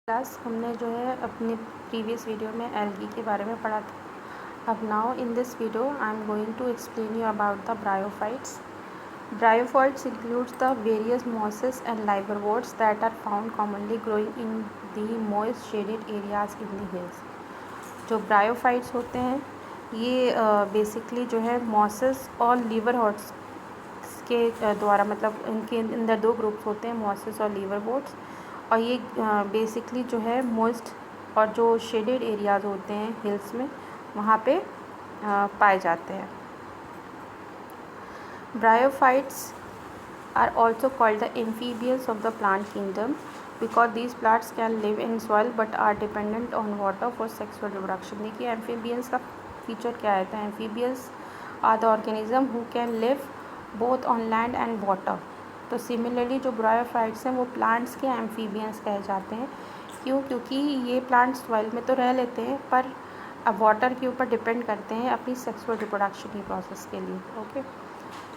Class हमने जो है अपने प्रीवियस वीडियो में एल्गी के बारे में पढ़ा था। अब now in this video I am going to explain you about the bryophytes. Bryophytes includes the various mosses and liverworts that are found commonly growing in the moist shaded areas in the hills। जो bryophytes होते हैं ये basically जो है mosses और लीवरवॉट्स के द्वारा, मतलब इनके अंदर दो ग्रुप्स होते हैं, मॉसेस और लीवरवॉट्स। और ये बेसिकली जो है मॉइस्ट और जो शेडेड एरियाज़ होते हैं हिल्स में, वहाँ पे पाए जाते हैं। Bryophytes are also called the amphibians of the plant kingdom because these plants can live in soil but are dependent on water for sexual reproduction। देखिए amphibians का फीचर क्या है, तो amphibians are the organism who can live both on land and water। तो similarly जो bryophytes हैं वो plants के एम्फीबियंस कहे जाते हैं। क्यों? क्योंकि ये प्लांट्स सॉइल में तो रह लेते हैं पर अब वाटर के ऊपर डिपेंड करते हैं अपनी सेक्सुअल रिप्रोडक्शन की प्रोसेस के लिए। Okay,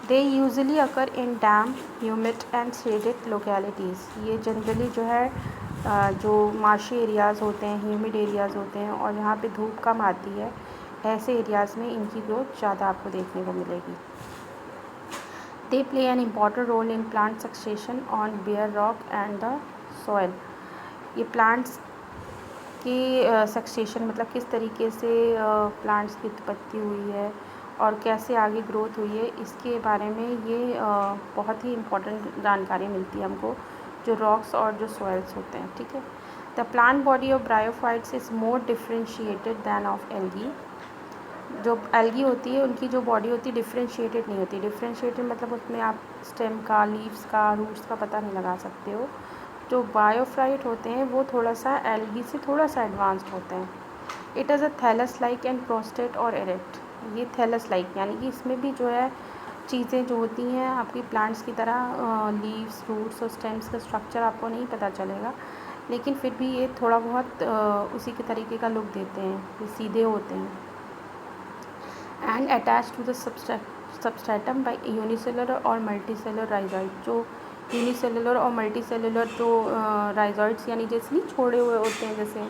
they usually occur in dam, humid and shaded localities. ये जनरली जो है जो मार्शी एरियाज़ होते हैं, ह्यूमिड एरियाज़ होते हैं और जहाँ पे धूप कम आती है, ऐसे एरियाज़ में इनकी ग्रोथ ज़्यादा आपको देखने को मिलेगी। They play an important role in plant succession on bare rock and the soil. ये प्लांट्स की सक्सेशन मतलब किस तरीके से प्लांट्स की उत्पत्ति हुई है और कैसे आगे ग्रोथ हुई है, इसके बारे में ये बहुत ही इम्पोर्टेंट जानकारी मिलती है हमको, जो रॉक्स और जो सॉइल्स होते हैं। ठीक है, the plant body of bryophytes is more differentiated then of algae. जो एल्गी होती है उनकी जो बॉडी होती है डिफ्रेंशिएटेड नहीं होती। डिफ्रेंशिएटेड मतलब उसमें आप स्टेम का, लीव्स का, रूट्स का पता नहीं लगा सकते हो। जो ब्रायोफाइट होते हैं वो थोड़ा सा एल्गी से थोड़ा सा एडवांस्ड होते हैं। It is a thallus like and prostrate और एरेक्ट। ये थैलस लाइक यानी कि इसमें भी जो है चीज़ें जो होती हैं आपकी प्लांट्स की तरह, लीव्स, रूट्स और स्टेम्स का स्ट्रक्चर आपको नहीं पता चलेगा, लेकिन फिर भी ये थोड़ा बहुत उसी के तरीके का लुक देते हैं, ये सीधे होते हैं। And attach to the substratum by unicellular और मल्टीसेलुलर राइजोइड। जो यूनिसेलुलर और मल्टीसेलुलर जो राइजोइड्स यानी जैसे नहीं छोड़े हुए होते हैं, जैसे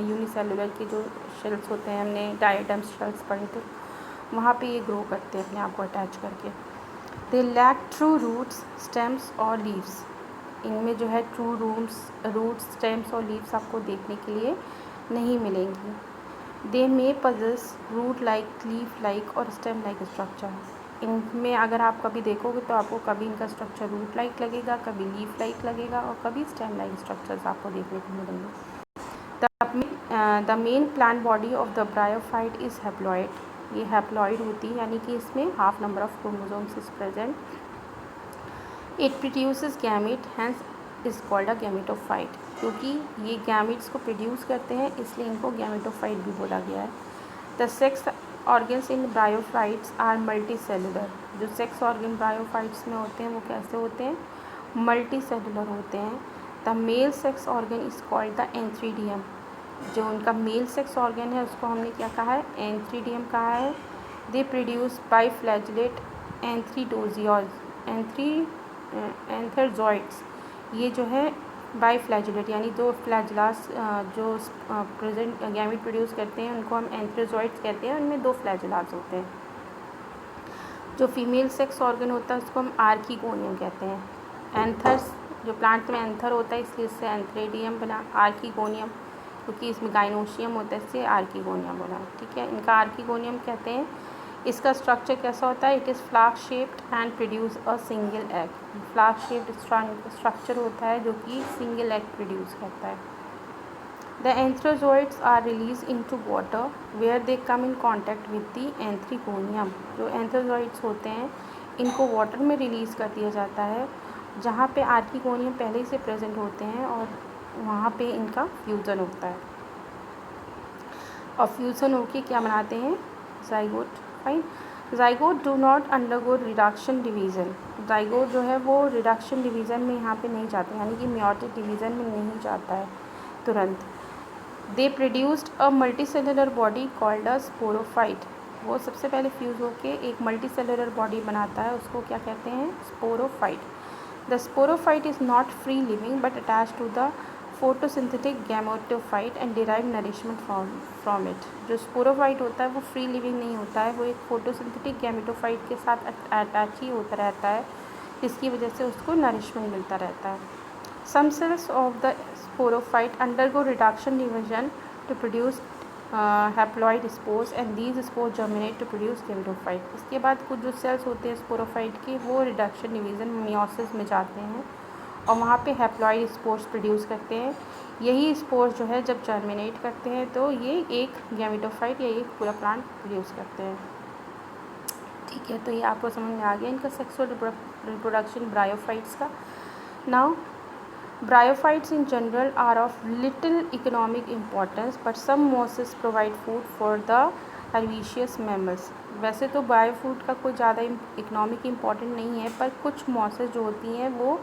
यूनिसेलुलर के जो शेल्स होते हैं, हमने डायटम शेल्स पढ़े थे, वहाँ पे ये ग्रो करते हैं अपने आप को अटैच करके। They lack true roots, stems और लीव्स। इनमें जो है ट्रू रूट्स, स्टेम्स और लीव्स आपको देखने के लिए नहीं मिलेंगी। They may possess root like, leaf like और स्टेम लाइक स्ट्रक्चर। इनमें अगर आप कभी देखोगे तो आपको कभी इनका स्ट्रक्चर रूट लाइक लगेगा, कभी लीफ लाइक लगेगा और कभी स्टेम लाइक स्ट्रक्चर्स आपको देखने को मिलेंगे। The main plant body of the bryophyte is haploid. ये हैप्लॉइड होती है यानी कि इसमें half number of chromosomes is present. It produces gamete, hence is called a gametophyte. क्योंकि ये गैमेट्स को प्रोड्यूस करते हैं इसलिए इनको गैमेटोफाइट भी बोला गया है। The sex organs in bryophytes are multi cellular. जो सेक्स ऑर्गन ब्रायोफाइट्स में होते हैं वो कैसे होते हैं? मल्टी सेलुलर होते हैं। The male sex organ is called the antheridium. जो उनका मेल सेक्स ऑर्गन है उसको हमने क्या कहा है? एंथ्रीडियम कहा है। They produce biflagellate antherozoids. ये जो है बाइफ्लैजिलेट यानी दो फ्लैजलास जो प्रेजेंट गैमेट प्रोड्यूस करते हैं उनको हम एंथरजॉइड्स कहते हैं। उनमें दो फ्लैजलास होते हैं। जो फीमेल सेक्स ऑर्गन होता है उसको हम आर्कीगोनियम कहते हैं। एंथर्स, जो प्लांट में एंथर होता है इसलिए इससे एंथ्रेडियम बना। आर्कीगोनियम क्योंकि इसमें गाइनोशियम होता है इससे आर्कीगोनियम बना। ठीक है, इनका आर्कीगोनियम कहते हैं। इसका स्ट्रक्चर कैसा होता है? It is flask shaped and produce a single egg. Flask shaped structure होता है जो कि सिंगल एग प्रोड्यूस करता है। The antherozoids are release into water where they come in contact with the एंथ्रीगोनियम। जो एंथ्रोजोइड्स होते हैं इनको वाटर में रिलीज़ कर दिया जाता है जहाँ पे आर्कीगोनियम पहले ही से प्रेजेंट होते हैं और वहाँ पे इनका फ्यूज़न होता है और फ्यूज़न होके क्या बनाते हैं? Zygote. Fine. Zygote do not undergo reduction division. Zygote जो है वो रिडक्शन डिवीज़न में यहाँ पे नहीं जाते, यानी कि मेयोटिक डिवीज़न में नहीं जाता है तुरंत। दे produced a multicellular body called a sporophyte. वो सबसे पहले फ्यूज़ होके एक मल्टीसेलुलर बॉडी बनाता है, उसको क्या कहते हैं? Sporophyte. The sporophyte is not free living but attach to the photosynthetic gametophyte and derive nourishment from it. जो स्पोरोफाइट होता है वो फ्री लिविंग नहीं होता है, वो एक फोटोसिंथेटिक गैमेटोफाइट के साथ अटैच ही होता रहता है, जिसकी वजह से उसको नरिशमेंट मिलता रहता है। Some cells of the sporophyte undergo reduction division to produce haploid spores and these spores germinate to produce gametophyte. इसके बाद कुछ जो सेल्स होते हैं स्पोरोफाइट के, वो रिडक्शन डिवीज़न मियोसिस में जाते हैं और वहाँ पे हैप्लॉइड स्पोर्स प्रोड्यूस करते हैं। यही स्पोर्स जो है जब जर्मिनेट करते हैं तो ये एक गैमेटोफाइट या एक पूरा प्लांट प्रोड्यूस करते हैं। ठीक है, तो ये आपको समझ में आ गया इनका सेक्सुअल रिप्रोडक्शन ब्रायोफाइट्स का। Now Bryophytes in general are of little economic importance, but some mosses provide food for the herbaceous mammals. वैसे तो बायोफूड का कोई ज़्यादा इकोनॉमिक इम्पॉर्टेंट नहीं है, पर कुछ मॉसेस जो होती हैं वो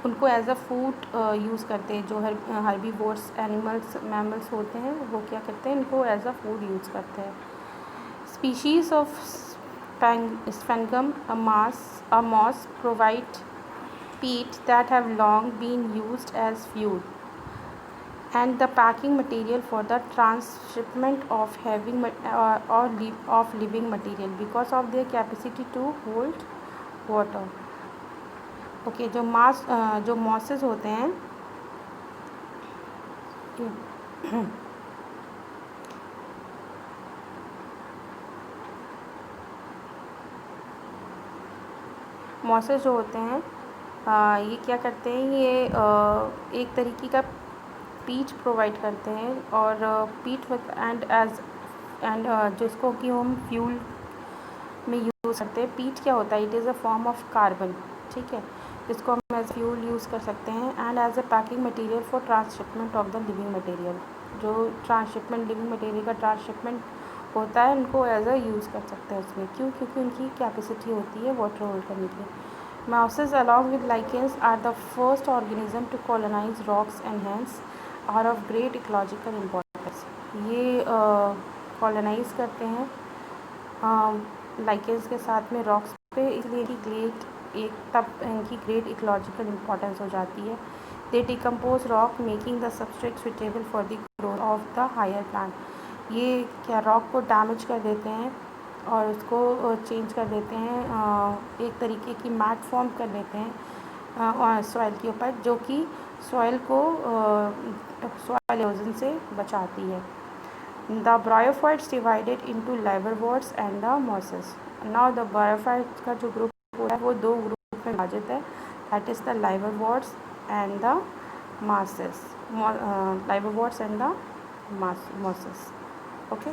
उनको एज अ फूड यूज़ करते हैं। जो हर्बीवोर्स एनिमल्स मैमल्स होते हैं वो क्या करते हैं, इनको एज अ फूड यूज़ करते हैं। Species of sphagnum a moss provide peat that have long been used as fuel and the packing material for the transshipment of of living material because of their capacity to hold water. Okay, जो mosses होते हैं mosses जो होते हैं ये क्या करते हैं, ये एक तरीके का पीच प्रोवाइड करते हैं और पीट एंड जिसको कि हम फ्यूल में यूज़ करते हैं। पीट क्या होता है, it is a form of carbon, ठीक है, जिसको हम एज फ्यूल यूज़ कर सकते हैं and as a packing material for transshipment of the living material. जो ट्रांसशिपमेंट लिविंग मटेरियल का ट्रांसशिपमेंट होता है उनको एज अ यूज़ कर सकते हैं उसमें। क्यों? क्योंकि उनकी कैपेसिटी होती है वाटर होल्ड करने की। Mosses along with lichens are the first organism to colonize rocks and hence are of great ecological importance. ये कॉलोनाइज करते हैं लाइकेंस के साथ में रॉक्स पे, इसलिए इनकी ग्रेट इकोलॉजिकल इम्पोर्टेंस हो जाती है। They decompose rock making the substrate suitable for the growth of the higher plant. ये क्या रॉक को डैमेज कर देते हैं और उसको चेंज कर देते हैं, एक तरीके की मैट फॉर्म कर देते हैं सॉइल के ऊपर, जो कि सॉइल को सॉइल इरोजन से बचाती है। The bryophytes divided into liverworts and the mosses. Now the bryophytes का जो ग्रुप होता है वो दो ग्रुप में विभाजित है, that is the liverworts and the mosses. Liverworts and the mosses. Okay.